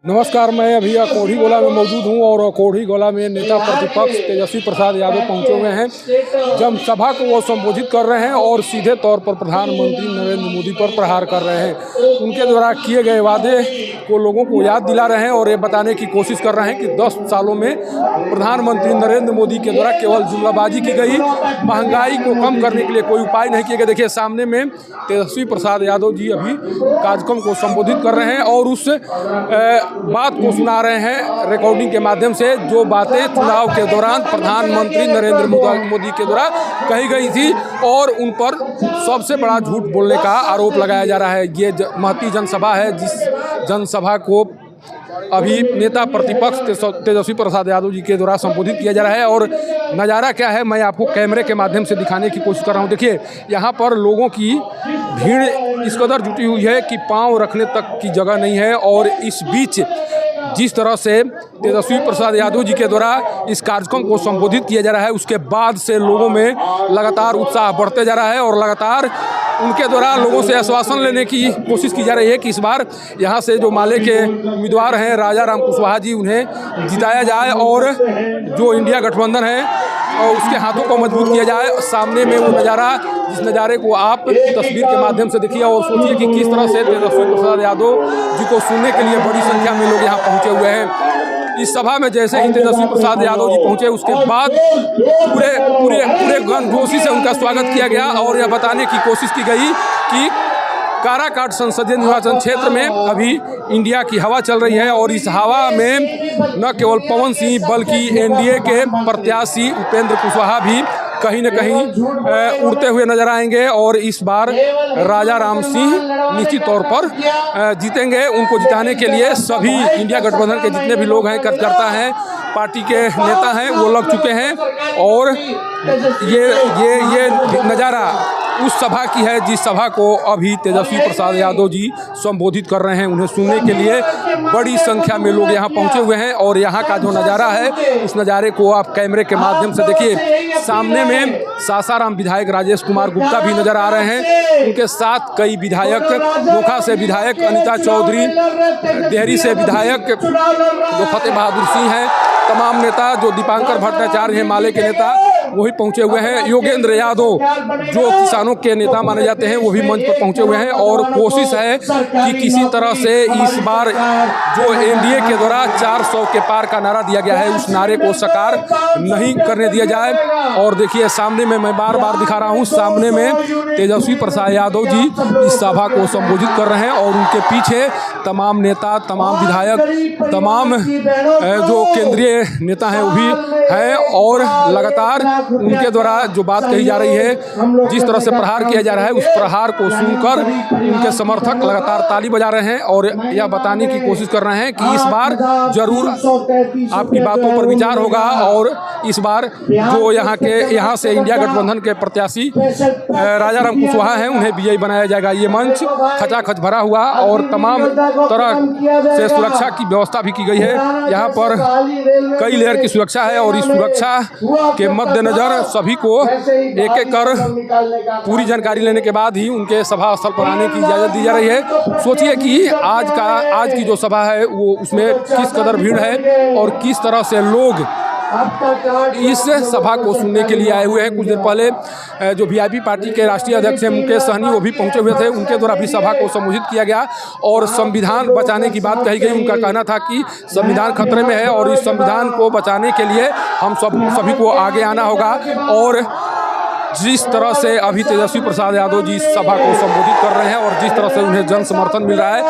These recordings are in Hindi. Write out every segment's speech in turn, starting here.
नमस्कार, मैं अभी कोढ़ी गोला में मौजूद हूं और कोढ़ी गोला में नेता प्रतिपक्ष तेजस्वी प्रसाद यादव पहुंचे हुए हैं। जब सभा को वो संबोधित कर रहे हैं और सीधे तौर पर प्रधानमंत्री नरेंद्र मोदी पर प्रहार कर रहे हैं। उनके द्वारा किए गए वादे को लोगों को याद दिला रहे हैं और ये बताने की कोशिश कर रहे हैं कि 10 सालों में प्रधानमंत्री नरेंद्र मोदी के द्वारा केवल जुमलाबाजी की गई, महंगाई को कम करने के लिए कोई उपाय नहीं किए गए। देखिए, सामने में तेजस्वी प्रसाद यादव जी अभी कार्यक्रम को संबोधित कर रहे हैं और उस बात को सुना रहे हैं रिकॉर्डिंग के माध्यम से, जो बातें चुनाव के दौरान प्रधानमंत्री नरेंद्र मोदी के द्वारा कही गई थी और उन पर सबसे बड़ा झूठ बोलने का आरोप लगाया जा रहा है। ये महती जनसभा है, जिस जनसभा को अभी नेता प्रतिपक्ष तेजस्वी प्रसाद यादव जी के द्वारा संबोधित किया जा रहा है। और नज़ारा क्या है, मैं आपको कैमरे के माध्यम से दिखाने की कोशिश कर रहा हूँ। देखिए, यहाँ पर लोगों की भीड़ इस कदर जुटी हुई है कि पांव रखने तक की जगह नहीं है। और इस बीच जिस तरह से तेजस्वी प्रसाद यादव जी के द्वारा इस कार्यक्रम को संबोधित किया जा रहा है, उसके बाद से लोगों में लगातार उत्साह बढ़ते जा रहा है और लगातार उनके द्वारा लोगों से आश्वासन लेने की कोशिश की जा रही है कि इस बार यहाँ से जो माले के उम्मीदवार हैं राजा राम कुशवाहा जी, उन्हें जिताया जाए और जो इंडिया गठबंधन है और उसके हाथों को मजबूत किया जाए। सामने में वो नज़ारा, जिस नज़ारे को आप तस्वीर के माध्यम से देखिए और सोचिए कि किस तरह से तेजस्वी प्रसाद यादव जी को सुनने के लिए बड़ी संख्या में लोग यहाँ पहुँचे हुए हैं। इस सभा में जैसे ही तेजस्वी प्रसाद यादव जी पहुंचे, उसके बाद पूरे गर्मजोशी से उनका स्वागत किया गया और यह बताने की कोशिश की गई कि काराकाट संसदीय निर्वाचन क्षेत्र में अभी इंडिया की हवा चल रही है और इस हवा में न केवल पवन सिंह बल्कि एनडीए के प्रत्याशी उपेंद्र कुशवाहा भी कहीं न कहीं उड़ते हुए नजर आएंगे और इस बार राजा राम सिंह निश्चित तौर पर जीतेंगे। उनको जिताने के लिए सभी इंडिया गठबंधन के जितने भी लोग हैं, कार्यकर्ता हैं, पार्टी के नेता हैं, वो लग चुके हैं। और ये नज़ारा उस सभा की है जिस सभा को अभी तेजस्वी प्रसाद यादव जी संबोधित कर रहे हैं। उन्हें सुनने के लिए बड़ी संख्या में लोग यहाँ पहुँचे हुए हैं और यहाँ का जो नज़ारा है, उस नज़ारे को आप कैमरे के माध्यम से देखिए। सामने में सासाराम विधायक राजेश कुमार गुप्ता भी नजर आ रहे हैं, उनके साथ कई विधायक, नोखा से विधायक अनिता चौधरी, देहरी से विधायक जो फतेह बहादुर सिंह हैं, तमाम नेता जो दीपांकर भट्टाचार्य हैं माले के नेता, वही पहुंचे हुए हैं। योगेंद्र यादव जो किसानों के नेता माने जाते हैं, वो भी मंच पर पहुंचे हुए हैं और कोशिश है कि किसी तरह से इस बार जो एनडीए के द्वारा 400 के पार का नारा दिया गया है, उस नारे को साकार नहीं करने दिया जाए। और देखिए, सामने में मैं बार बार दिखा रहा हूँ, सामने में तेजस्वी प्रसाद यादव जी इस सभा को संबोधित कर रहे हैं और उनके पीछे तमाम नेता, तमाम विधायक, तमाम जो केंद्रीय नेता हैं वो भी हैं और लगातार उनके द्वारा जो बात कही जा रही है, जिस तरह से प्रहार किया जा रहा है, उस प्रहार को सुनकर उनके समर्थक लगातार ताली बजा रहे हैं और यह बताने की कोशिश कर रहे हैं कि इस बार जरूर आपकी बातों पर विचार होगा और इस बार जो यहाँ से इंडिया गठबंधन के प्रत्याशी राजा राम कुशवाहा हैं, उन्हें विजयी बनाया जाएगा। ये मंच खचाखच भरा हुआ और तमाम तरह से सुरक्षा की व्यवस्था भी की गई है। यहाँ पर कई लेयर की सुरक्षा है और इस सुरक्षा के मद्देनजर सभी को एक एक कर पूरी जानकारी लेने के बाद ही उनके सभा स्थल पर आने की इजाज़त दी जा रही है। सोचिए कि आज की जो सभा है वो उसमें किस कदर भीड़ है और किस तरह से लोग इस सभा को सुनने के लिए आए हुए हैं। कुछ देर पहले जो वीआईपी पार्टी के राष्ट्रीय अध्यक्ष हैं मुकेश सहनी, वो भी पहुंचे हुए थे, उनके द्वारा भी सभा को संबोधित किया गया और संविधान बचाने की बात कही गई। उनका कहना था कि संविधान खतरे में है और इस संविधान को बचाने के लिए हम सभी को आगे आना होगा। और जिस तरह से अभी तेजस्वी प्रसाद यादव जी सभा को संबोधित कर रहे हैं और जिस तरह से उन्हें जन समर्थन मिल रहा है,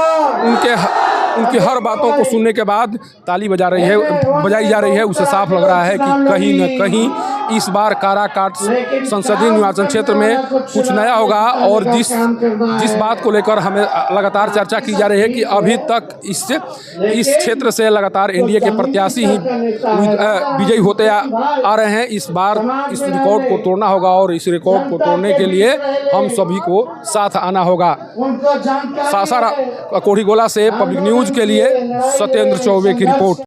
उनकी हर बातों को सुनने के बाद ताली बजाई जा रही है, उसे साफ लग रहा है कि कहीं न कहीं इस बार काराकाट संसदीय निर्वाचन क्षेत्र में कुछ नया होगा। और जिस बात को लेकर हमें लगातार चर्चा की जा रही है कि अभी तक इस क्षेत्र से लगातार एनडीए के प्रत्याशी ही विजयी होते आ रहे हैं, इस बार इस रिकॉर्ड को तोड़ना होगा और इस रिकॉर्ड को तोड़ने के लिए हम सभी को साथ आना होगा। सासाराम कोढ़ी गोला से पब्लिक न्यूज के लिए सत्येंद्र चौबे की रिपोर्ट।